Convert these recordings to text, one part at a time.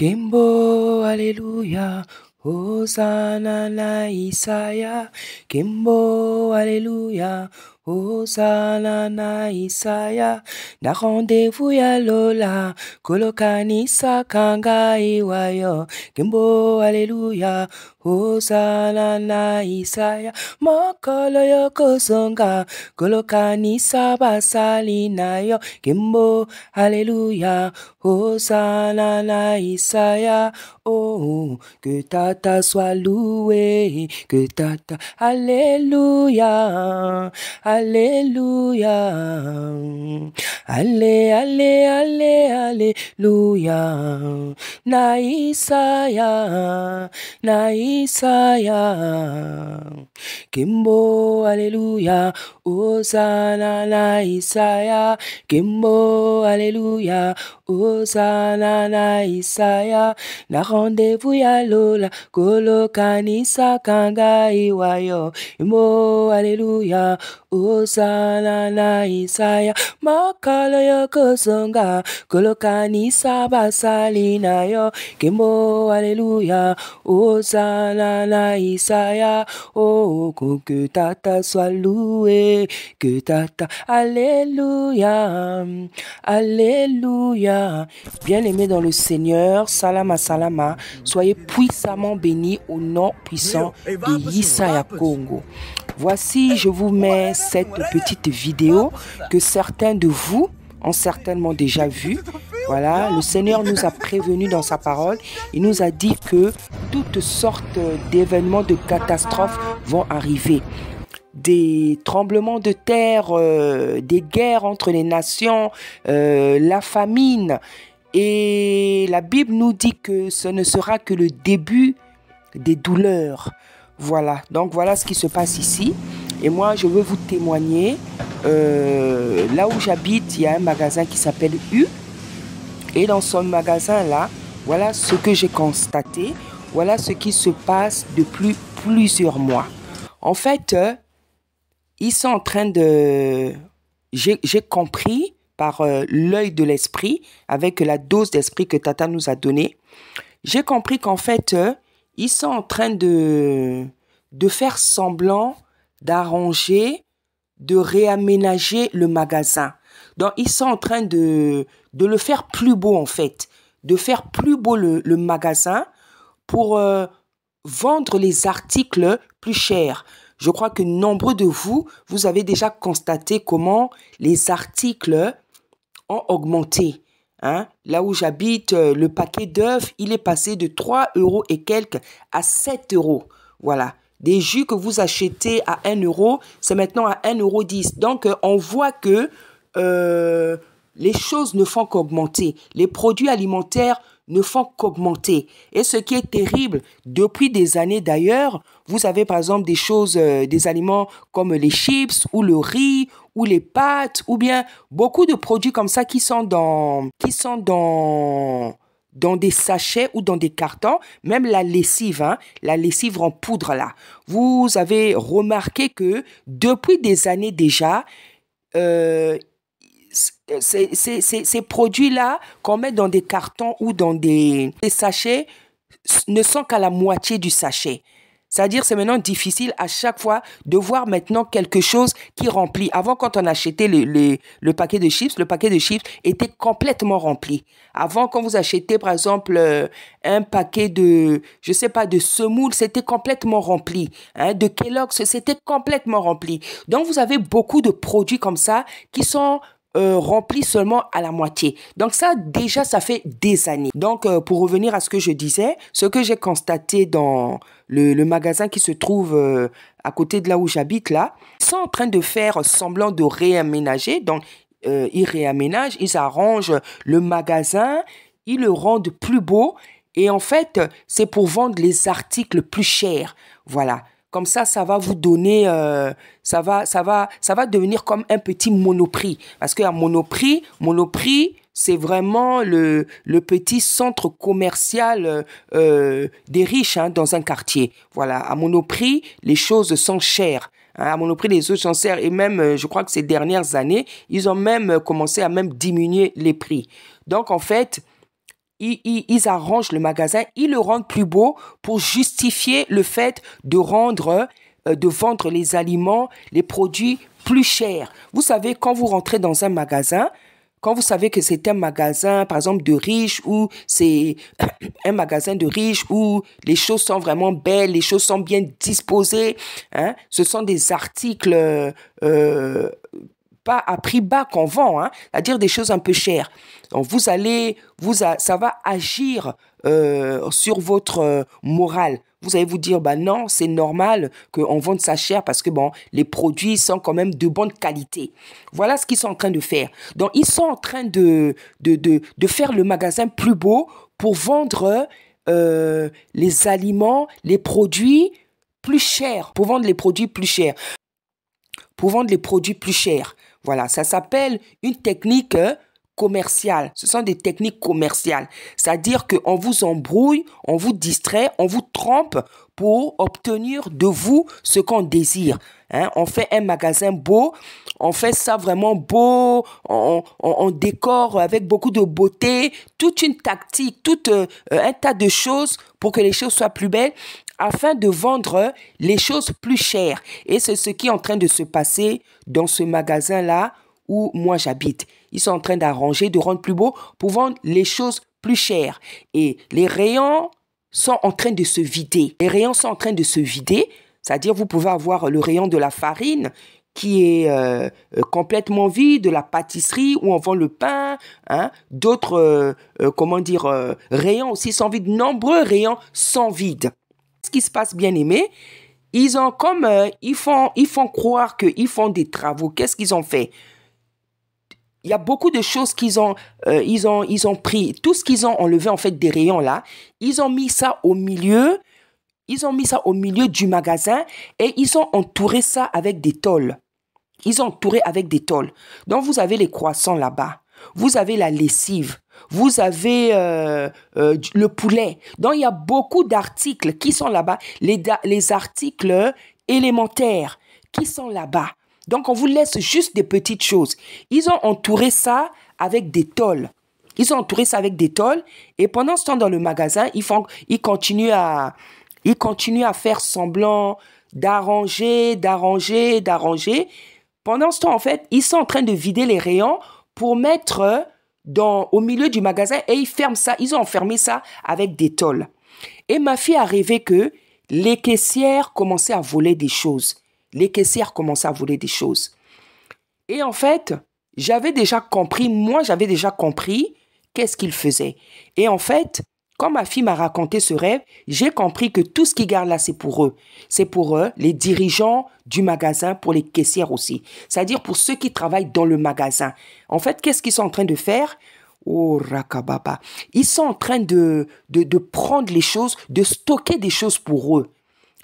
Kimbo, Alléluia, Hosanna na Isaya. Kimbo, Alléluia, Hosanna na Isaya. Na rendez-vous ya Lola, kolokanisa kanga iwayo. Kimbo, Alléluia, Hosanna na Isaya. Mokolo yokozonga, kolokanisa basali nayo. Kimbo, Alléluia, Hosanna na Isaya. Oh, que Tata soit loué, que Tata, Alléluia, Alléluia, Allé, allé, allé, Alléluia, na Isaya, na Isaya. Kimbo, Alléluia, Hosanna na Isaya. Kimbo, Alléluia, Hosanna na Isaya. Na rendez-vous ya Lola, kolokanisa kanga iwayo. Kimbo, Alléluia, Hosanna na Isaya. Makala yokozonga, kolokanisa basali nayo. Kimbo, Alléluia, Hosanna na Isaya. Oh, que Tata soit loué, que Tata, Alléluia, Alléluia. Bien-aimés dans le Seigneur, salama salama, soyez puissamment bénis au nom puissant de Yesaya Congo. Voici, je vous mets cette petite vidéo que certains de vous ont certainement déjà vue. Voilà, le Seigneur nous a prévenus dans sa parole. Il nous a dit que toutes sortes d'événements, de catastrophes vont arriver. Des tremblements de terre, des guerres entre les nations, la famine. Et la Bible nous dit que ce ne sera que le début des douleurs. Voilà, donc voilà ce qui se passe ici. Et moi, je veux vous témoigner. Là où j'habite, il y a un magasin qui s'appelle U. Et dans ce magasin-là, voilà ce que j'ai constaté. Voilà ce qui se passe depuis plusieurs mois. En fait, ils sont en train de... J'ai compris par l'œil de l'esprit, avec la dose d'esprit que Tata nous a donnée. J'ai compris qu'en fait, ils sont en train de faire semblant d'arranger, de réaménager le magasin. Donc, ils sont en train de le faire plus beau, en fait. De faire plus beau le magasin pour vendre les articles plus chers. Je crois que nombreux de vous, vous avez déjà constaté comment les articles ont augmenté. Hein? Là où j'habite, le paquet d'œufs, il est passé de 3 € et quelques à 7 €. Voilà. Des jus que vous achetez à 1 €, c'est maintenant à 1,10 €. Donc, on voit que les choses ne font qu'augmenter. Les produits alimentaires ne font qu'augmenter. Et ce qui est terrible, depuis des années d'ailleurs, vous avez par exemple des choses, des aliments comme les chips ou le riz ou les pâtes ou bien beaucoup de produits comme ça qui sont dans des sachets ou dans des cartons, même la lessive en poudre là. Vous avez remarqué que depuis des années déjà, ces produits-là qu'on met dans des cartons ou dans des sachets ne sont qu'à la moitié du sachet. C'est-à-dire, c'est maintenant difficile à chaque fois de voir maintenant quelque chose qui remplit. Avant, quand on achetait le paquet de chips était complètement rempli. Avant, quand vous achetez, par exemple, un paquet de, je sais pas, de semoule, c'était complètement rempli. Hein, de Kellogg's, c'était complètement rempli. Donc, vous avez beaucoup de produits comme ça qui sont rempli seulement à la moitié. Donc ça, déjà, ça fait des années. Donc, pour revenir à ce que je disais, ce que j'ai constaté dans le magasin qui se trouve à côté de là où j'habite, là, ils sont en train de faire semblant de réaménager. Donc, ils réaménagent, ils arrangent le magasin, ils le rendent plus beau. Et en fait, c'est pour vendre les articles plus chers. Voilà. Comme ça va vous donner, ça va devenir comme un petit Monoprix. Parce qu'à Monoprix, c'est vraiment le petit centre commercial des riches dans un quartier. Voilà, à Monoprix, les choses sont chères. À Monoprix, les choses sont chères. Et même, je crois que ces dernières années, ils ont même commencé à même diminuer les prix. Donc, en fait, ils arrangent le magasin, ils le rendent plus beau pour justifier le fait de vendre les aliments, les produits plus chers. Vous savez, quand vous rentrez dans un magasin, quand vous savez que c'est un magasin, par exemple, de riches, ou c'est un magasin de riches où les choses sont vraiment belles, les choses sont bien disposées, hein, ce sont des articles pas à prix bas qu'on vend, hein, c'est-à-dire des choses un peu chères. Donc ça va agir sur votre morale. Vous allez vous dire, bah non, c'est normal qu'on vende ça cher parce que bon, les produits sont quand même de bonne qualité. Voilà ce qu'ils sont en train de faire. Donc, ils sont en train de faire le magasin plus beau pour vendre les aliments, les produits plus chers, pour vendre les produits plus chers. Pour vendre les produits plus chers. Voilà, ça s'appelle une technique commerciale. Ce sont des techniques commerciales. C'est-à-dire qu'on vous embrouille, on vous distrait, on vous trompe pour obtenir de vous ce qu'on désire. Hein? On fait un magasin beau, on fait ça vraiment beau, on décore avec beaucoup de beauté, toute une tactique, tout un tas de choses pour que les choses soient plus belles, afin de vendre les choses plus chères. Et c'est ce qui est en train de se passer dans ce magasin-là où moi j'habite. Ils sont en train d'arranger, de rendre plus beau pour vendre les choses plus chères. Et les rayons sont en train de se vider. Les rayons sont en train de se vider, c'est-à-dire vous pouvez avoir le rayon de la farine qui est complètement vide, de la pâtisserie où on vend le pain, hein, d'autres rayons aussi sont vides, nombreux rayons sont vides. Ce qui se passe, bien aimé, ils font croire qu'ils font des travaux. Qu'est-ce qu'ils ont fait? Il y a beaucoup de choses qu'ils ont pris. Tout ce qu'ils ont enlevé en fait des rayons là, ils ont mis ça au milieu. Ils ont mis ça au milieu du magasin et ils ont entouré ça avec des tôles. Ils ont entouré avec des tôles. Donc vous avez les croissants là-bas. Vous avez la lessive. Vous avez le poulet. Donc, il y a beaucoup d'articles qui sont là-bas. Les articles élémentaires qui sont là-bas. Donc, on vous laisse juste des petites choses. Ils ont entouré ça avec des tôles. Ils ont entouré ça avec des tôles. Et pendant ce temps, dans le magasin, ils continuent à faire semblant d'arranger. Pendant ce temps, en fait, ils sont en train de vider les rayons pour mettre au milieu du magasin et ils ont enfermé ça avec des tôles. Et ma fille a rêvé que les caissières commençaient à voler des choses. Et en fait, j'avais déjà compris qu'est-ce qu'ils faisaient. Et en fait, quand ma fille m'a raconté ce rêve, j'ai compris que tout ce qu'ils gardent là, c'est pour eux. C'est pour eux, les dirigeants du magasin, pour les caissières aussi. C'est-à-dire pour ceux qui travaillent dans le magasin. En fait, qu'est-ce qu'ils sont en train de faire? Oh, rakababa. Ils sont en train de prendre les choses, de stocker des choses pour eux.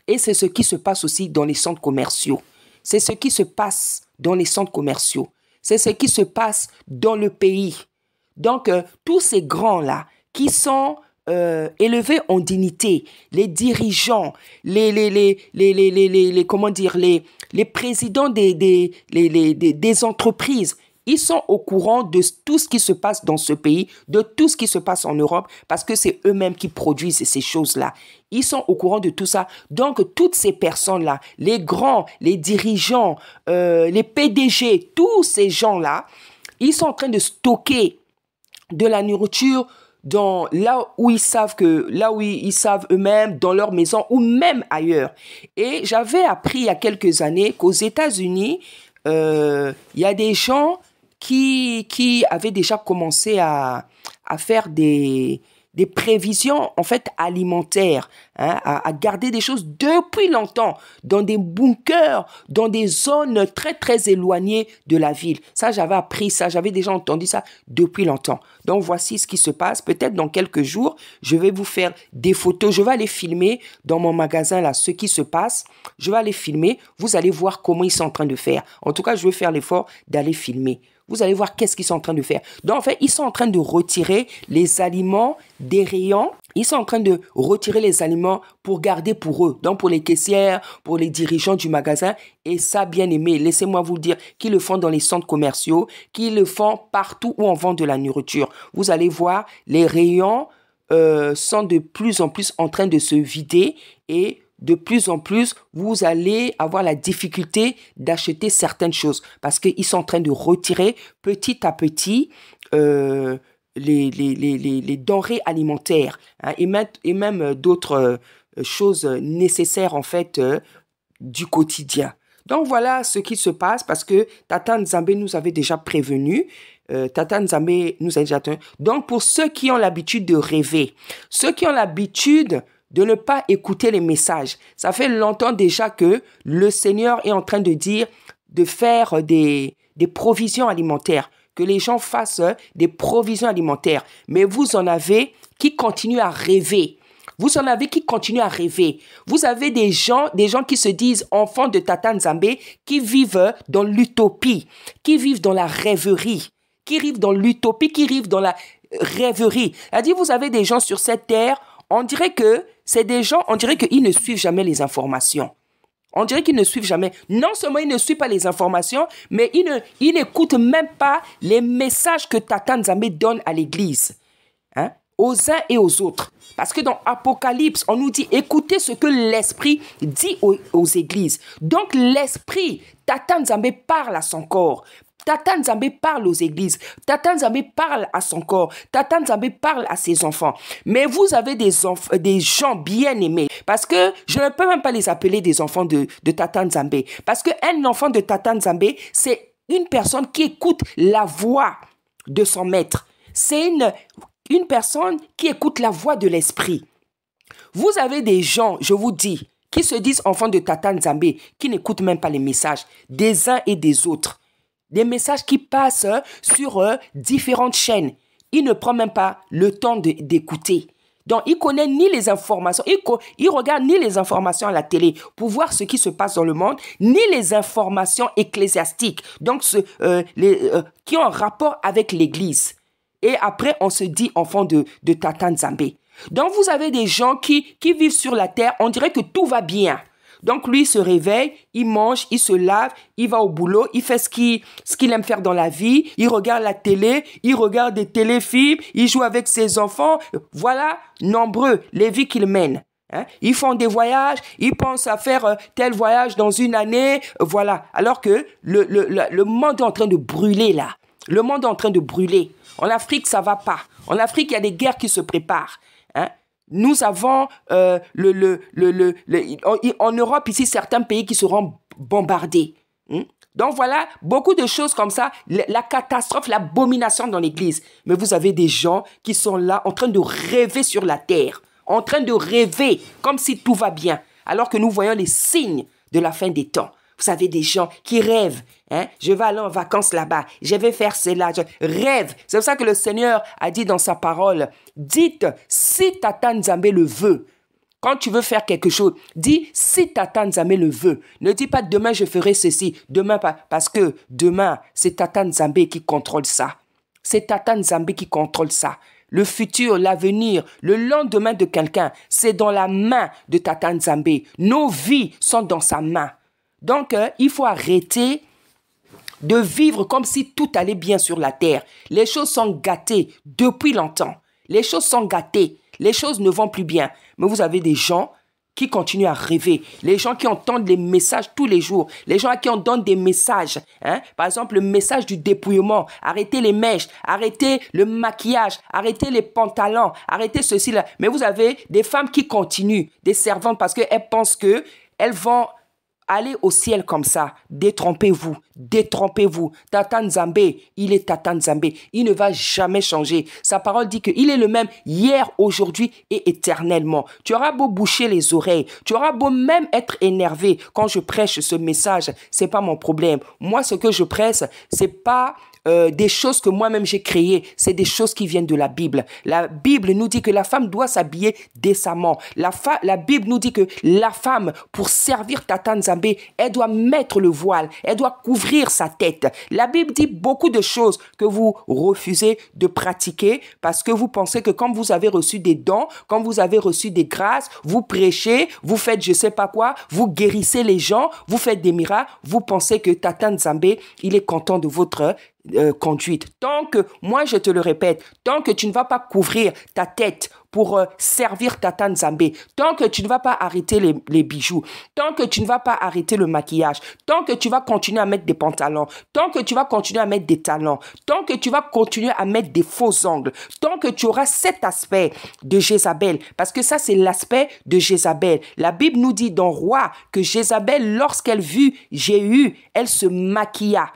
Et c'est ce qui se passe aussi dans les centres commerciaux. C'est ce qui se passe dans les centres commerciaux. C'est ce qui se passe dans le pays. Donc, tous ces grands-là qui sont élevés en dignité, les dirigeants, les présidents des entreprises, ils sont au courant de tout ce qui se passe dans ce pays, de tout ce qui se passe en Europe, parce que c'est eux-mêmes qui produisent ces choses-là. Ils sont au courant de tout ça. Donc, toutes ces personnes-là, les grands, les dirigeants, les PDG, tous ces gens-là, ils sont en train de stocker de la nourriture là où ils savent eux-mêmes, dans leur maison ou même ailleurs. Et j'avais appris il y a quelques années qu'aux États-Unis, il y a des gens qui avaient déjà commencé à faire des prévisions en fait alimentaires, hein, à garder des choses depuis longtemps dans des bunkers, dans des zones très très éloignées de la ville. Ça, j'avais appris ça, j'avais déjà entendu ça depuis longtemps. Donc voici ce qui se passe. Peut-être dans quelques jours, je vais vous faire des photos. Je vais aller filmer dans mon magasin là ce qui se passe. Je vais aller filmer. Vous allez voir comment ils sont en train de faire. En tout cas, je vais faire l'effort d'aller filmer. Vous allez voir qu'est-ce qu'ils sont en train de faire. Donc, en fait, ils sont en train de retirer les aliments des rayons Ils sont en train de retirer les aliments pour garder pour eux. Donc, pour les caissières, pour les dirigeants du magasin. Et ça, bien aimé, laissez-moi vous dire qu'ils le font dans les centres commerciaux, qu'ils le font partout où on vend de la nourriture. Vous allez voir, les rayons sont de plus en plus en train de se vider et de plus en plus, vous allez avoir la difficulté d'acheter certaines choses parce qu'ils sont en train de retirer petit à petit les denrées alimentaires, hein, et même d'autres choses nécessaires en fait du quotidien. Donc voilà ce qui se passe parce que Tata Nzambe nous avait déjà prévenu. Tata Nzambe nous a déjà prévenu. Donc pour ceux qui ont l'habitude de rêver, ceux qui ont l'habitude de ne pas écouter les messages, ça fait longtemps déjà que le Seigneur est en train de dire de faire des provisions alimentaires, que les gens fassent des provisions alimentaires. Mais vous en avez qui continuent à rêver. Vous en avez qui continuent à rêver. Vous avez des gens qui se disent enfants de Tata Nzambe, qui vivent dans l'utopie, qui vivent dans la rêverie, qui vivent dans l'utopie, qui vivent dans la rêverie. C'est-à-dire, vous avez des gens sur cette terre, on dirait que c'est des gens, on dirait qu'ils ne suivent jamais les informations. On dirait qu'ils ne suivent jamais. Non seulement ils ne suivent pas les informations, mais ils n'écoutent même pas les messages que Tata Nzambe donne à l'église, hein, aux uns et aux autres. Parce que dans Apocalypse, on nous dit, écoutez ce que l'Esprit dit aux églises. Donc l'Esprit, Tata Nzambe parle à son corps. Tata Nzambe parle aux églises. Tata Nzambe parle à son corps. Tata Nzambe parle à ses enfants. Mais vous avez des gens bien aimés. Parce que je ne peux même pas les appeler des enfants de Tata Nzambe. Parce qu'un enfant de Tata Nzambe, c'est une personne qui écoute la voix de son maître. C'est une personne qui écoute la voix de l'esprit. Vous avez des gens, je vous dis, qui se disent enfants de Tata Nzambe, qui n'écoutent même pas les messages des uns et des autres. Des messages qui passent sur différentes chaînes. Il ne prend même pas le temps d'écouter. Donc, il connaît ni les informations, il regarde ni les informations à la télé pour voir ce qui se passe dans le monde, ni les informations ecclésiastiques, donc qui ont un rapport avec l'Église. Et après, on se dit enfant de Tata Nzambe. Donc, vous avez des gens qui vivent sur la terre, on dirait que tout va bien. Donc, lui, il se réveille, il mange, il se lave, il va au boulot, il fait ce qu'il aime faire dans la vie, il regarde la télé, il regarde des téléfilms, il joue avec ses enfants. Voilà, nombreux, les vies qu'il mène. Hein? Ils font des voyages, ils pensent à faire tel voyage dans une année, voilà. Alors que le monde est en train de brûler, là. Le monde est en train de brûler. En Afrique, ça va pas. En Afrique, il y a des guerres qui se préparent. Hein? Nous avons en Europe ici certains pays qui seront bombardés. Donc voilà, beaucoup de choses comme ça, la catastrophe, l'abomination dans l'église. Mais vous avez des gens qui sont là en train de rêver sur la terre, en train de rêver comme si tout va bien, alors que nous voyons les signes de la fin des temps. Vous avez des gens qui rêvent. Hein? Je vais aller en vacances là-bas. Je vais faire cela. Je rêve. C'est pour ça que le Seigneur a dit dans sa parole, dites si Tata Nzambe le veut. Quand tu veux faire quelque chose, dis si Tata Nzambe le veut. Ne dis pas demain je ferai ceci. Demain pas. Parce que demain, c'est Tata Nzambe qui contrôle ça. C'est Tata Nzambe qui contrôle ça. Le futur, l'avenir, le lendemain de quelqu'un, c'est dans la main de Tata Nzambe. Nos vies sont dans sa main. Donc, il faut arrêter de vivre comme si tout allait bien sur la terre. Les choses sont gâtées depuis longtemps. Les choses sont gâtées. Les choses ne vont plus bien. Mais vous avez des gens qui continuent à rêver. Les gens qui entendent les messages tous les jours. Les gens à qui on donne des messages. Hein? Par exemple, le message du dépouillement. Arrêtez les mèches. Arrêtez le maquillage. Arrêtez les pantalons. Arrêtez ceci là. Mais vous avez des femmes qui continuent. Des servantes parce qu'elles pensent qu'elles vont allez au ciel comme ça. Détrompez-vous. Détrompez-vous. Tata Nzambe, il est Tata Nzambe. Il ne va jamais changer. Sa parole dit qu'il est le même hier, aujourd'hui et éternellement. Tu auras beau boucher les oreilles. Tu auras beau même être énervé quand je prêche ce message. C'est pas mon problème. Moi, ce que je prêche, c'est pas des choses que moi-même j'ai créées, c'est des choses qui viennent de la Bible. La Bible nous dit que la femme doit s'habiller décemment. La Bible nous dit que la femme, pour servir Tata Nzambe, Nzambé, elle doit mettre le voile, elle doit couvrir sa tête. La Bible dit beaucoup de choses que vous refusez de pratiquer parce que vous pensez que quand vous avez reçu des dons, quand vous avez reçu des grâces, vous prêchez, vous faites je sais pas quoi, vous guérissez les gens, vous faites des miracles, vous pensez que Tata Nzambé, il est content de votre conduite. Tant que, moi je te le répète, tant que tu ne vas pas couvrir ta tête pour servir Tata Nzambé, tant que tu ne vas pas arrêter les bijoux, tant que tu ne vas pas arrêter le maquillage, tant que tu vas continuer à mettre des pantalons, tant que tu vas continuer à mettre des talons, tant que tu vas continuer à mettre des faux ongles, tant que tu auras cet aspect de Jézabel, parce que ça c'est l'aspect de Jézabel. La Bible nous dit dans Roi que Jézabel, lorsqu'elle vit Jéhu, elle se maquilla.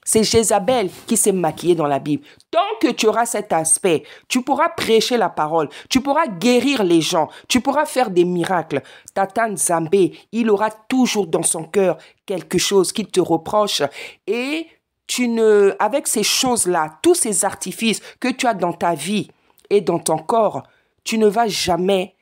C'est Jézabel qui s'est maquillée dans la Bible. Tant que tu auras cet aspect, tu pourras prêcher la parole, tu pourras guérir les gens, tu pourras faire des miracles. Tata Nzambé, il aura toujours dans son cœur quelque chose qui te reproche et avec ces choses-là, tous ces artifices que tu as dans ta vie et dans ton corps, tu ne vas jamais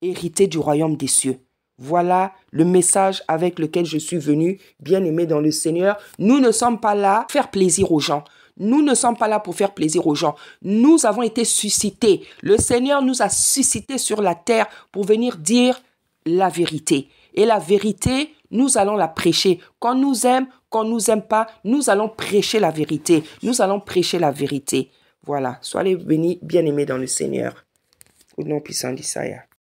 hériter du royaume des cieux. Voilà le message avec lequel je suis venu, bien-aimé dans le Seigneur. Nous ne sommes pas là pour faire plaisir aux gens. Nous ne sommes pas là pour faire plaisir aux gens. Nous avons été suscités. Le Seigneur nous a suscités sur la terre pour venir dire la vérité. Et la vérité, nous allons la prêcher. Qu'on nous aime, qu'on nous aime pas, nous allons prêcher la vérité. Nous allons prêcher la vérité. Voilà. Soyez bénis, bien-aimés dans le Seigneur. Au nom puissant d'Isaïe.